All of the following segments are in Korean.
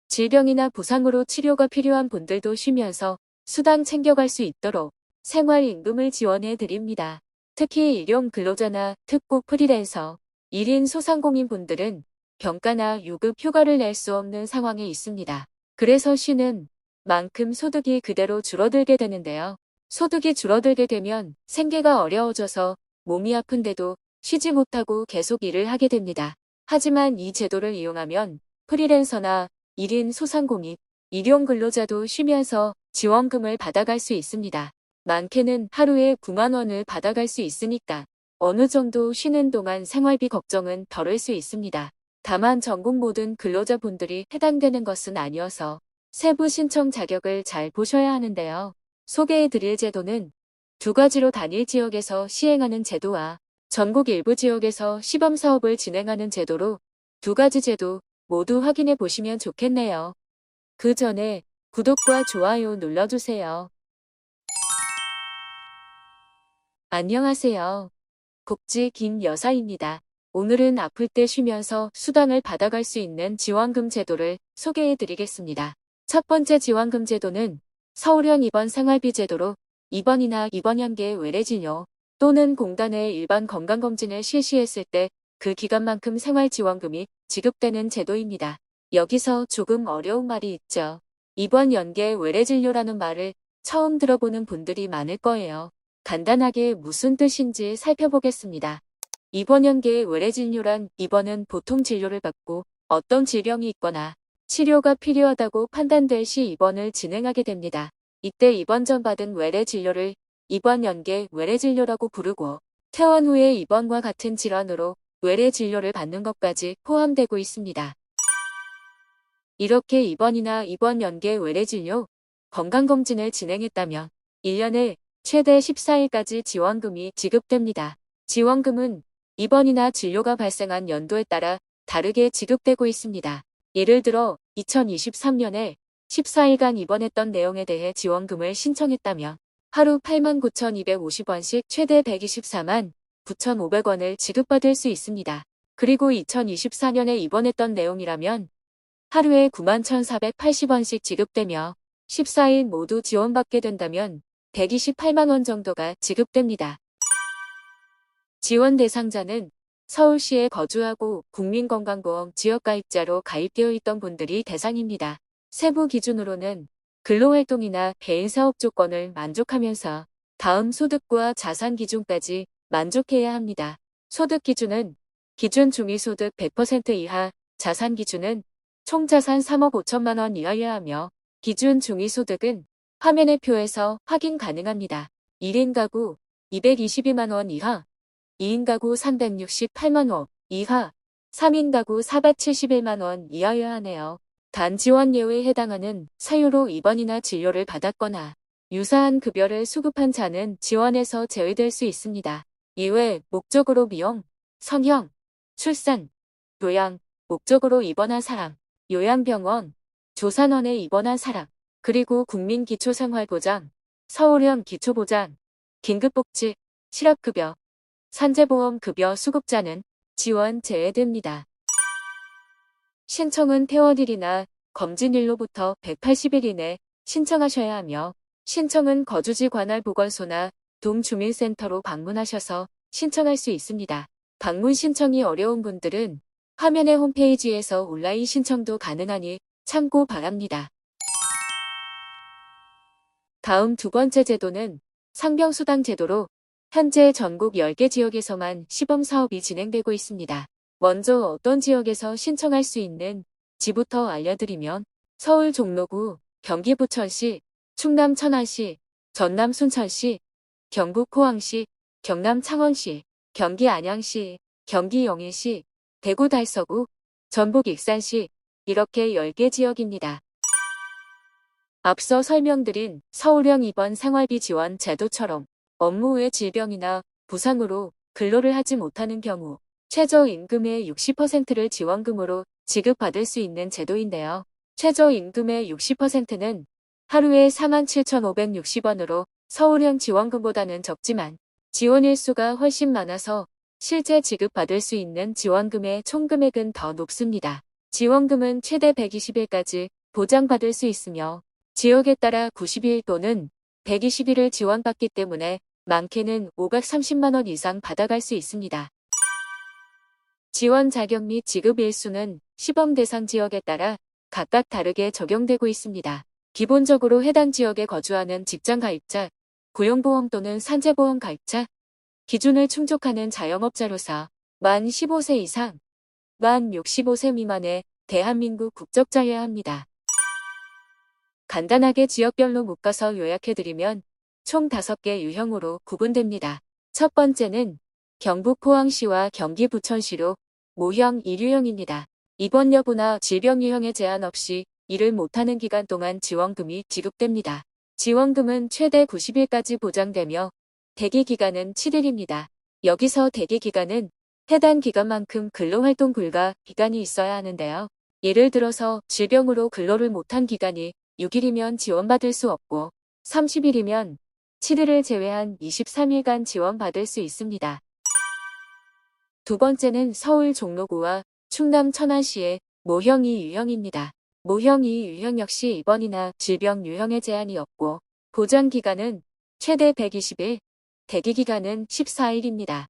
질병이나 부상으로 치료가 필요한 분들도 쉬면서 수당 챙겨갈 수 있도록 생활임금을 지원해 드립니다. 특히 일용 근로자나 특고 프리랜서, 1인 소상공인 분들은 병가나 유급 휴가를 낼 수 없는 상황에 있습니다. 그래서 쉬는 만큼 소득이 그대로 줄어들게 되는데요. 소득이 줄어들게 되면 생계가 어려워져서 몸이 아픈데도 쉬지 못하고 계속 일을 하게 됩니다. 하지만 이 제도를 이용하면 프리랜서나 1인 소상공인, 일용 근로자도 쉬면서 지원금을 받아갈 수 있습니다. 많게는 하루에 9만 원을 받아갈 수 있으니까 어느 정도 쉬는 동안 생활비 걱정은 덜을 수 있습니다. 다만 전국 모든 근로자분들이 해당되는 것은 아니어서 세부 신청 자격을 잘 보셔야 하는데요. 소개해드릴 제도는 두 가지로 단일 지역에서 시행하는 제도와 전국 일부 지역에서 시범사업을 진행하는 제도로 두 가지 제도 모두 확인해 보시면 좋겠네요. 그 전에 구독과 좋아요 눌러주세요. 안녕하세요. 복지 김여사입니다. 오늘은 아플 때 쉬면서 수당을 받아갈 수 있는 지원금 제도를 소개해 드리겠습니다. 첫 번째 지원금 제도는 서울형 입원 생활비 제도로 입원이나 입원연계 외래진료 또는 공단의 일반 건강검진을 실시했을 때 그 기간만큼 생활지원금이 지급되는 제도입니다. 여기서 조금 어려운 말이 있죠. 입원 연계 외래진료라는 말을 처음 들어보는 분들이 많을 거예요. 간단하게 무슨 뜻인지 살펴보겠습니다. 입원 연계 외래진료란 입원은 보통 진료를 받고 어떤 질병이 있거나 치료가 필요하다고 판단될 시 입원을 진행하게 됩니다. 이때 입원 전 받은 외래진료를 입원 연계 외래진료라고 부르고 퇴원 후에 입원과 같은 질환으로 외래진료를 받는 것까지 포함되고 있습니다. 이렇게 입원이나 입원 연계 외래진료, 건강검진을 진행했다면 1년에 최대 14일까지 지원금이 지급됩니다. 지원금은 입원이나 진료가 발생한 연도에 따라 다르게 지급되고 있습니다. 예를 들어 2023년에 14일간 입원했던 내용에 대해 지원금을 신청했다면 하루 89,250원씩 최대 124만 9,500원을 지급받을 수 있습니다. 그리고 2024년에 입원했던 내용이라면 하루에 91,480원씩 지급되며 14일 모두 지원받게 된다면 128만 원 정도가 지급됩니다. 지원 대상자는 서울시에 거주하고 국민건강보험 지역가입자로 가입되어 있던 분들이 대상입니다. 세부 기준으로는 근로활동이나 개인사업 조건을 만족하면서 다음 소득과 자산 기준까지 만족해야 합니다. 소득 기준은 기준 중위소득 100% 이하, 자산 기준은 총 자산 3억 5천만 원 이하여야 하며 기준 중위소득은 화면의 표에서 확인 가능합니다. 1인 가구 222만 원 이하, 2인 가구 368만 원 이하, 3인 가구 471만 원 이하여야 하네요. 단 지원 예외에 해당하는 사유로 입원이나 진료를 받았거나 유사한 급여를 수급한 자는 지원에서 제외될 수 있습니다. 이외 목적으로 미용, 성형, 출산, 요양, 목적으로 입원한 사람, 요양병원, 조산원에 입원한 사람, 그리고 국민기초생활보장, 서울형 기초보장, 긴급복지, 실업급여, 산재보험급여 수급자는 지원 제외됩니다. 신청은 퇴원일이나 검진일로부터 180일 이내 신청하셔야 하며 신청은 거주지 관할 보건소나 동주민센터로 방문하셔서 신청할 수 있습니다. 방문 신청이 어려운 분들은 화면의 홈페이지에서 온라인 신청도 가능하니 참고 바랍니다. 다음 두 번째 제도는 상병수당 제도로 현재 전국 10개 지역에서만 시범사업이 진행되고 있습니다. 먼저 어떤 지역에서 신청할 수 있는지부터 알려드리면 서울 종로구, 경기 부천시, 충남 천안시, 전남 순천시, 경북 포항시, 경남 창원시, 경기 안양시, 경기 영인시, 대구 달서구, 전북 익산시 이렇게 10개 지역입니다. 앞서 설명드린 서울형 입원 생활비 지원 제도처럼 업무 외 질병이나 부상으로 근로를 하지 못하는 경우 최저임금의 60%를 지원금으로 지급받을 수 있는 제도인데요. 최저임금의 60%는 하루에 47,560원으로 서울형 지원금보다는 적지만 지원 일수가 훨씬 많아서 실제 지급받을 수 있는 지원금의 총 금액은 더 높습니다. 지원금은 최대 120일까지 보장받을 수 있으며 지역에 따라 90일 또는 120일을 지원받기 때문에 많게는 530만 원 이상 받아갈 수 있습니다. 지원 자격 및 지급 일수는 시범 대상 지역에 따라 각각 다르게 적용되고 있습니다. 기본적으로 해당 지역에 거주하는 직장 가입자, 고용보험 또는 산재보험 가입자, 기준을 충족하는 자영업자로서 만 15세 이상, 만 65세 미만의 대한민국 국적자여야 합니다. 간단하게 지역별로 묶어서 요약해드리면 총 5개 유형으로 구분됩니다. 첫 번째는 경북 포항시와 경기 부천시로 모형 1유형입니다. 입원 여부나 질병 유형에 제한 없이 일을 못하는 기간 동안 지원금이 지급됩니다. 지원금은 최대 90일까지 보장되며 대기 기간은 7일입니다. 여기서 대기 기간은 해당 기간만큼 근로활동 불가 기간이 있어야 하는데요. 예를 들어서 질병으로 근로를 못한 기간이 6일이면 지원받을 수 없고 30일이면 7일을 제외한 23일간 지원받을 수 있습니다. 두 번째는 서울 종로구와 충남 천안시의 모형 2유형입니다. 모형 2유형 역시 입원이나 질병 유형에 제한이 없고 보장 기간은 최대 120일, 대기 기간은 14일입니다.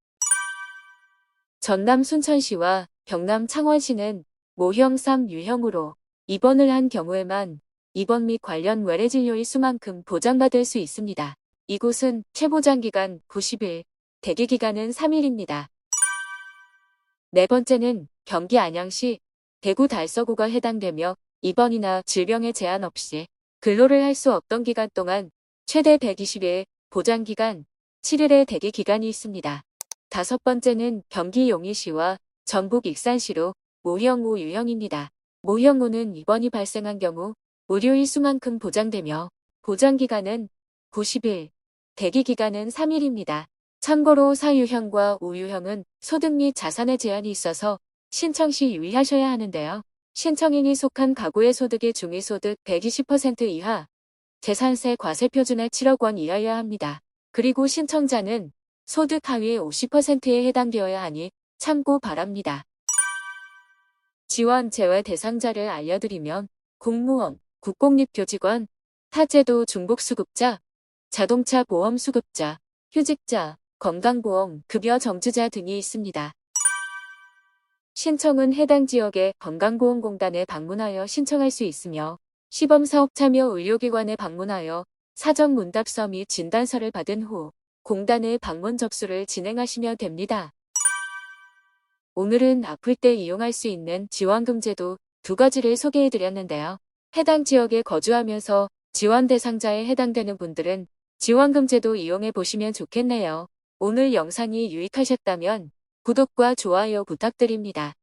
전남 순천시와 경남 창원시는 모형 3유형으로 입원을 한 경우에만 입원 및 관련 외래 진료일 수만큼 보장받을 수 있습니다. 이곳은 최보장 기간 90일, 대기 기간은 3일입니다. 네 번째는 경기 안양시, 대구 달서구가 해당되며 입원이나 질병에 제한 없이 근로를 할 수 없던 기간 동안 최대 120일, 보장 기간 7일의 대기 기간이 있습니다. 다섯 번째는 경기 용인시와 전북 익산시로 모형 5유형입니다. 모형 5는 입원이 발생한 경우 의료일 수만큼 보장되며 보장 기간은 90일, 대기 기간은 3일입니다. 참고로 4유형과 5유형은 소득 및 자산에 제한이 있어서 신청 시 유의하셔야 하는데요. 신청인이 속한 가구의 소득이 중위소득 120% 이하, 재산세 과세표준액 7억 원 이하여야 합니다. 그리고 신청자는 소득 하위 50%에 해당되어야 하니 참고 바랍니다. 지원 제외 대상자를 알려드리면 공무원, 국공립교직원, 타제도 중복수급자, 자동차 보험 수급자, 휴직자, 건강보험, 급여 정지자 등이 있습니다. 신청은 해당 지역의 건강보험공단에 방문하여 신청할 수 있으며 시범사업 참여 의료기관에 방문하여 사전 문답서 및 진단서를 받은 후 공단의 방문 접수를 진행하시면 됩니다. 오늘은 아플 때 이용할 수 있는 지원금 제도 2가지를 소개해드렸는데요. 해당 지역에 거주하면서 지원 대상자에 해당되는 분들은 지원금 제도 이용해 보시면 좋겠네요. 오늘 영상이 유익하셨다면 구독과 좋아요 부탁드립니다.